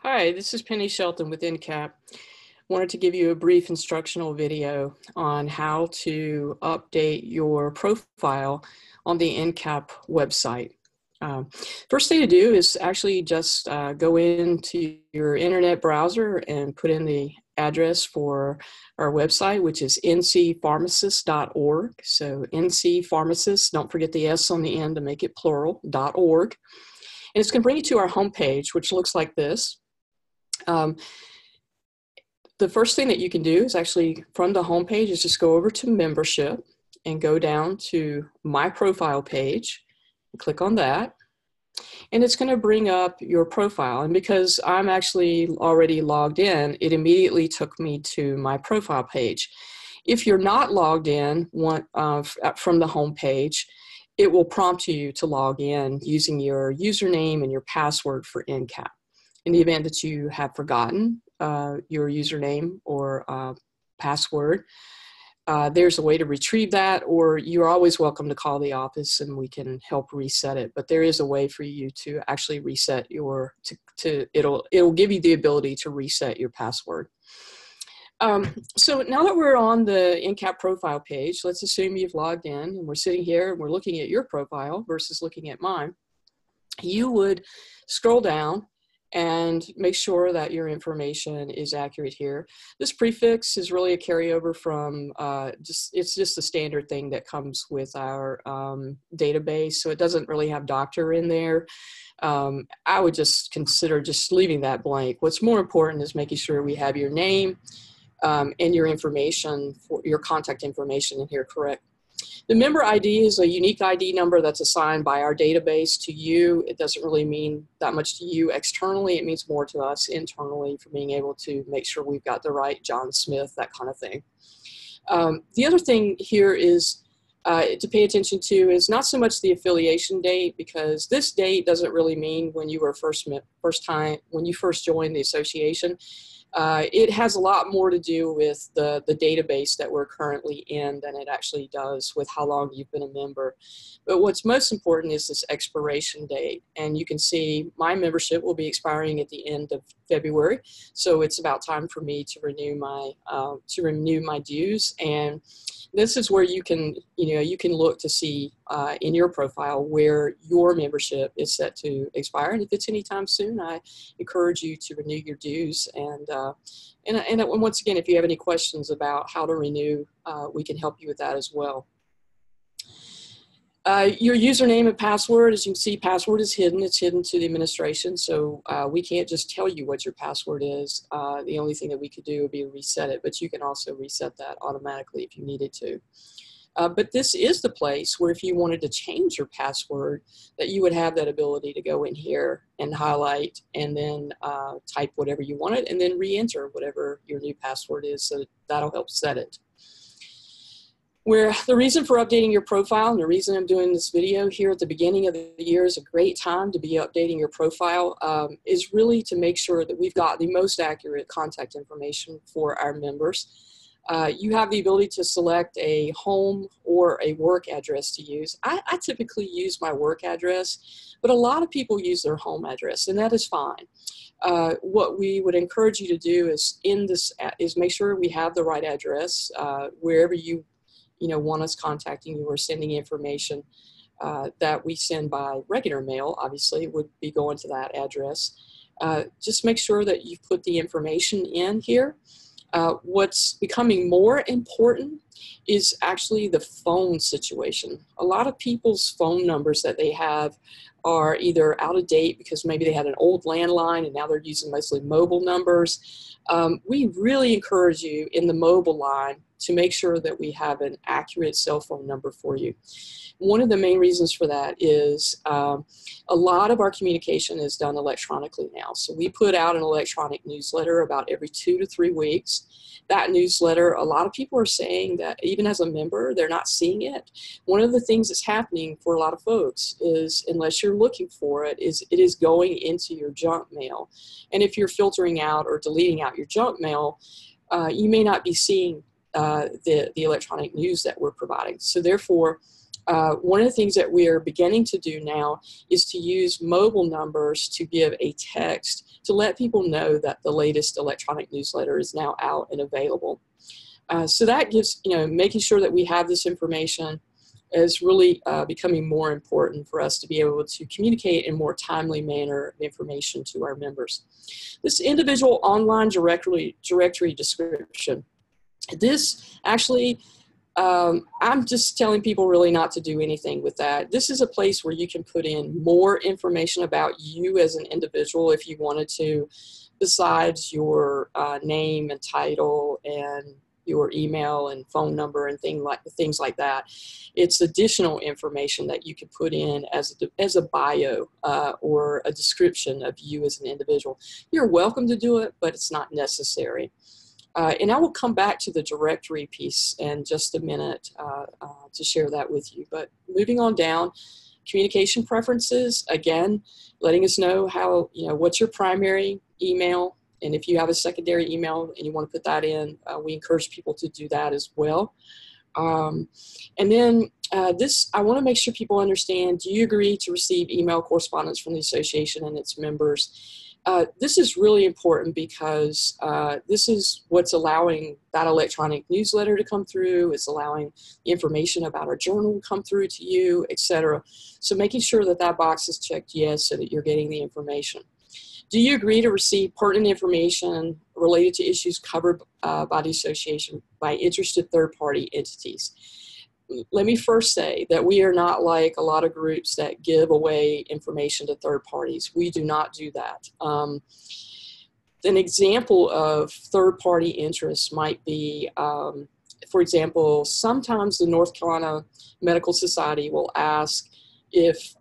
Hi, this is Penny Shelton with NCAP. Wanted to give you a brief instructional video on how to update your profile on the NCAP website. First thing to do is actually just go into your internet browser and put in the address for our website, which is ncpharmacist.org. So ncpharmacist, don't forget the S on the end to make it plural, .org. And it's going to bring you to our homepage, which looks like this. The first thing that you can do is actually from the homepage is just go over to membership and go down to my profile page and click on that. And it's going to bring up your profile. And because I'm actually already logged in, it immediately took me to my profile page. If you're not logged in from the homepage, it will prompt you to log in using your username and your password for NCAP. In the event that you have forgotten your username or password, there's a way to retrieve that, or you're always welcome to call the office and we can help reset it. But there is a way for you to actually reset your, it'll give you the ability to reset your password. So now that we're on the NCAP profile page, let's assume you've logged in and we're sitting here and we're looking at your profile versus looking at mine. You would scroll down and make sure that your information is accurate here. This prefix is really a carryover from it's just a standard thing that comes with our database, so it doesn't really have doctor in there. I would just consider just leaving that blank. What's more important is making sure we have your name and your information, for your contact information in here correct. The member ID is a unique ID number that's assigned by our database to you. It doesn't really mean that much to you externally. It means more to us internally for being able to make sure we've got the right John Smith, that kind of thing. The other thing here is to pay attention to is not so much the affiliation date, because this date doesn't really mean when you were when you first joined the association. It has a lot more to do with the database that we're currently in than it actually does with how long you've been a member. But what's most important is this expiration date. And you can see my membership will be expiring at the end of February. So it's about time for me to renew my dues. And this is where you can look to see in your profile where your membership is set to expire. And if it's anytime soon, I encourage you to renew your dues. And once again, if you have any questions about how to renew, we can help you with that as well. Your username and password, as you can see, password is hidden. It's hidden to the administration, so we can't just tell you what your password is. The only thing that we could do would be reset it, but you can also reset that automatically if you needed to. But this is the place where if you wanted to change your password, that you would have that ability to go in here and highlight and then type whatever you wanted and then re-enter whatever your new password is, so that'll help set it. Where the reason for updating your profile, and the reason I'm doing this video here at the beginning of the year is a great time to be updating your profile, is really to make sure that we've got the most accurate contact information for our members. You have the ability to select a home or a work address to use. I typically use my work address, but a lot of people use their home address, and that is fine. What we would encourage you to do is make sure we have the right address wherever you want us contacting you or sending information that we send by regular mail, obviously, would be going to that address. Just make sure that you put the information in here. What's becoming more important is actually the phone situation. A lot of people's phone numbers that they have are either out of date because maybe they had an old landline and now they're using mostly mobile numbers. We really encourage you in the mobile line to make sure that we have an accurate cell phone number for you. One of the main reasons for that is a lot of our communication is done electronically now. So we put out an electronic newsletter about every 2 to 3 weeks. That newsletter, a lot of people are saying that even as a member, they're not seeing it. One of the things that's happening for a lot of folks is, unless you're looking for it, it is going into your junk mail. And if you're filtering out or deleting out your junk mail, you may not be seeing the electronic news that we're providing. So therefore, One of the things that we are beginning to do now is to use mobile numbers to give a text to let people know that the latest electronic newsletter is now out and available. So that gives, making sure that we have this information is really becoming more important for us to be able to communicate in a more timely manner of information to our members. This individual online directory description, this actually, I'm just telling people really not to do anything with that. This is a place where you can put in more information about you as an individual if you wanted to, besides your name and title and your email and phone number and things like that. It's additional information that you can put in as a bio or a description of you as an individual. You're welcome to do it, but it's not necessary. And I will come back to the directory piece in just a minute to share that with you. But moving on down, communication preferences, again, letting us know how, what's your primary email. And if you have a secondary email and you want to put that in, we encourage people to do that as well. And then I want to make sure people understand, do you agree to receive email correspondence from the association and its members? This is really important because this is what's allowing that electronic newsletter to come through. It's allowing information about our journal to come through to you, etc. So making sure that that box is checked yes so that you're getting the information. Do you agree to receive pertinent information related to issues covered by the association by interested third-party entities? Let me first say that we are not like a lot of groups that give away information to third parties. We do not do that. An example of third-party interest might be, for example, sometimes the North Carolina Medical Society will ask if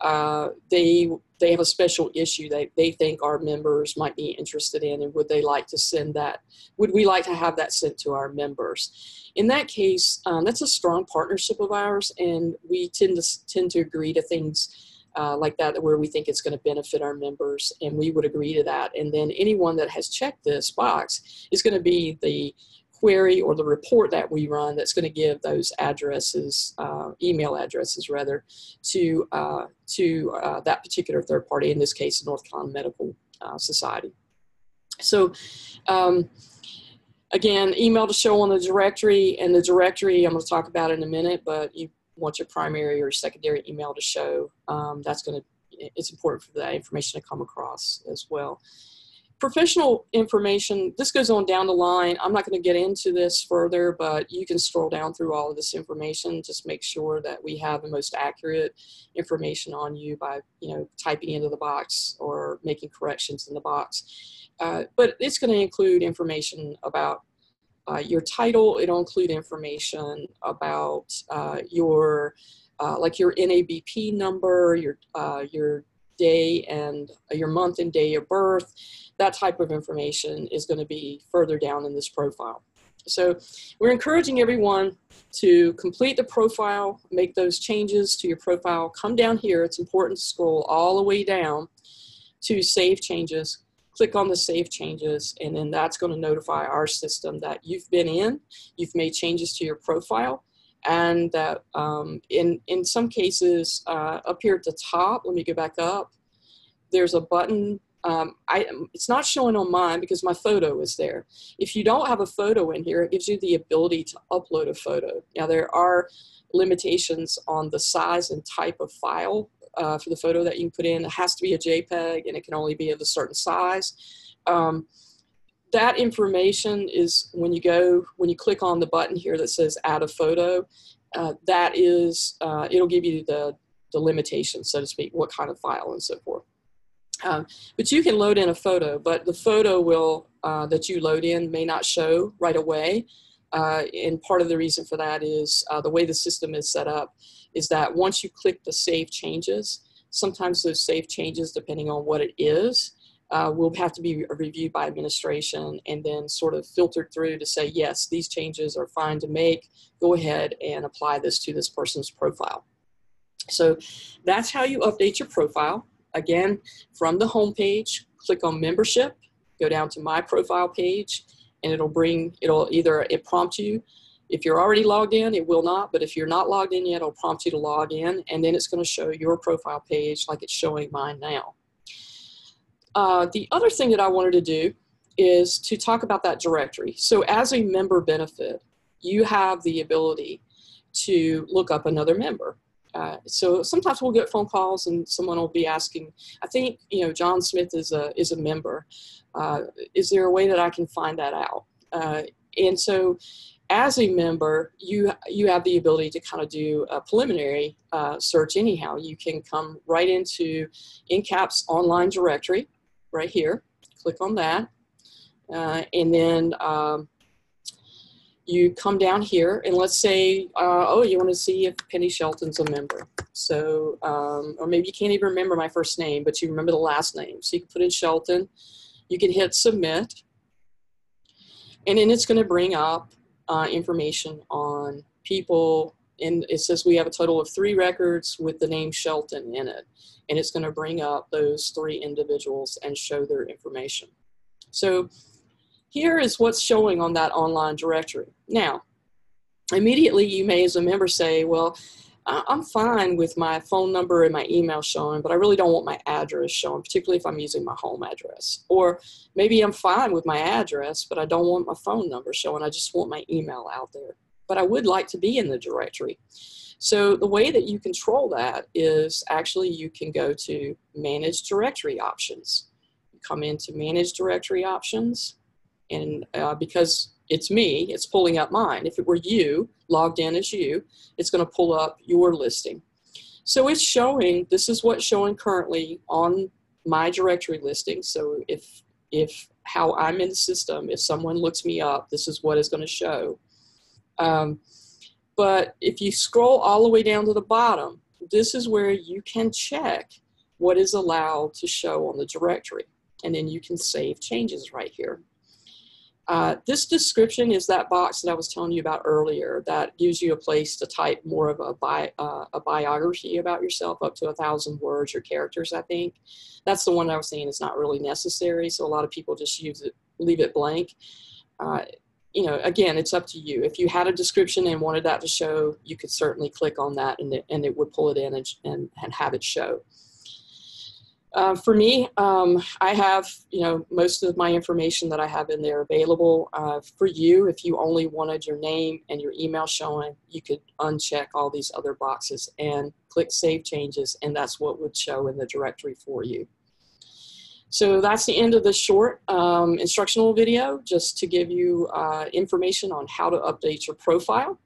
they have a special issue that they think our members might be interested in, and would they like to send that? Would we like to have that sent to our members? In that case, that's a strong partnership of ours, and we tend to agree to things like that where we think it's going to benefit our members, and we would agree to that. And then anyone that has checked this box is going to be the query or the report that we run that's going to give those addresses, email addresses rather, to that particular third party, in this case, the North Carolina Medical Society. So again, email to show on the directory, and the directory I'm going to talk about in a minute, but you want your primary or secondary email to show. It's important for that information to come across as well. Professional information, this goes on down the line. I'm not going to get into this further, but you can scroll down through all of this information. Just make sure that we have the most accurate information on you by, typing into the box or making corrections in the box. But it's going to include information about your title. It'll include information about your NABP number, your day and your month and day of birth. That type of information is going to be further down in this profile. So we're encouraging everyone to complete the profile, make those changes to your profile. Come down here. It's important to scroll all the way down to Save Changes. Click on the Save Changes, and then that's going to notify our system that you've been in, you've made changes to your profile, and that in some cases, up here at the top, let me go back up, there's a button. It's not showing on mine because my photo is there. If you don't have a photo in here, it gives you the ability to upload a photo. Now, there are limitations on the size and type of file for the photo that you can put in. It has to be a JPEG, and it can only be of a certain size. That information is when you click on the button here that says add a photo, it'll give you the limitations, so to speak, what kind of file and so forth. But you can load in a photo, but the photo that you load in may not show right away. And part of the reason for that is the way the system is set up is that once you click the Save Changes, sometimes those save changes, depending on what it is, will have to be reviewed by administration and then sort of filtered through to say, yes, these changes are fine to make. Go ahead and apply this to this person's profile. So that's how you update your profile. Again, from the home page, click on Membership, go down to My Profile page, and it'll prompt you If you're already logged in, it will not, but if you're not logged in yet, it'll prompt you to log in, and then it's going to show your profile page like it's showing mine now. The other thing that I wanted to do is to talk about that directory. So as a member benefit, you have the ability to look up another member. So sometimes we'll get phone calls and someone will be asking, I think, you know, John Smith is a member. Is there a way that I can find that out? And so as a member, you have the ability to kind of do a preliminary search anyhow. You can come right into NCAP's online directory right here, click on that, and then you come down here and let's say, oh, you want to see if Penny Shelton's a member. So, or maybe you can't even remember my first name, but you remember the last name. So you can put in Shelton, you can hit submit, and then it's going to bring up information on people, and it says we have a total of 3 records with the name Shelton in it, and it's going to bring up those 3 individuals and show their information. So here is what's showing on that online directory. Now, immediately you may as a member say, well, I'm fine with my phone number and my email showing, but I really don't want my address showing, particularly if I'm using my home address. Or maybe I'm fine with my address, but I don't want my phone number showing. I just want my email out there. But I would like to be in the directory. So the way that you control that is actually you can go to Manage Directory Options. You come into Manage Directory Options, and because it's me, it's pulling up mine. If it were you, logged in as you, it's going to pull up your listing. So it's showing, this is what's showing currently on my directory listing. So if how I'm in the system, if someone looks me up, this is what it's going to show. But if you scroll all the way down to the bottom, this is where you can check what is allowed to show on the directory. And then you can save changes right here. This description is that box that I was telling you about earlier that gives you a place to type more of a biography about yourself, up to 1,000 words or characters, I think. That's the one I was saying is not really necessary, so a lot of people just use it, leave it blank. You know, again, it's up to you. If you had a description and wanted that to show, you could certainly click on that and it would pull it in and have it show. For me, I have, you know, most of my information that I have in there available. For you, if you only wanted your name and your email showing, you could uncheck all these other boxes and click Save Changes, and that's what would show in the directory for you. So that's the end of this short instructional video, just to give you information on how to update your profile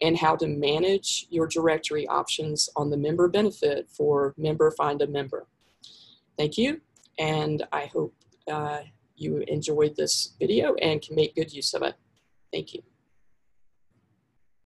and how to manage your directory options on the member benefit for Member Find a Member. Thank you, and I hope you enjoyed this video and can make good use of it. Thank you.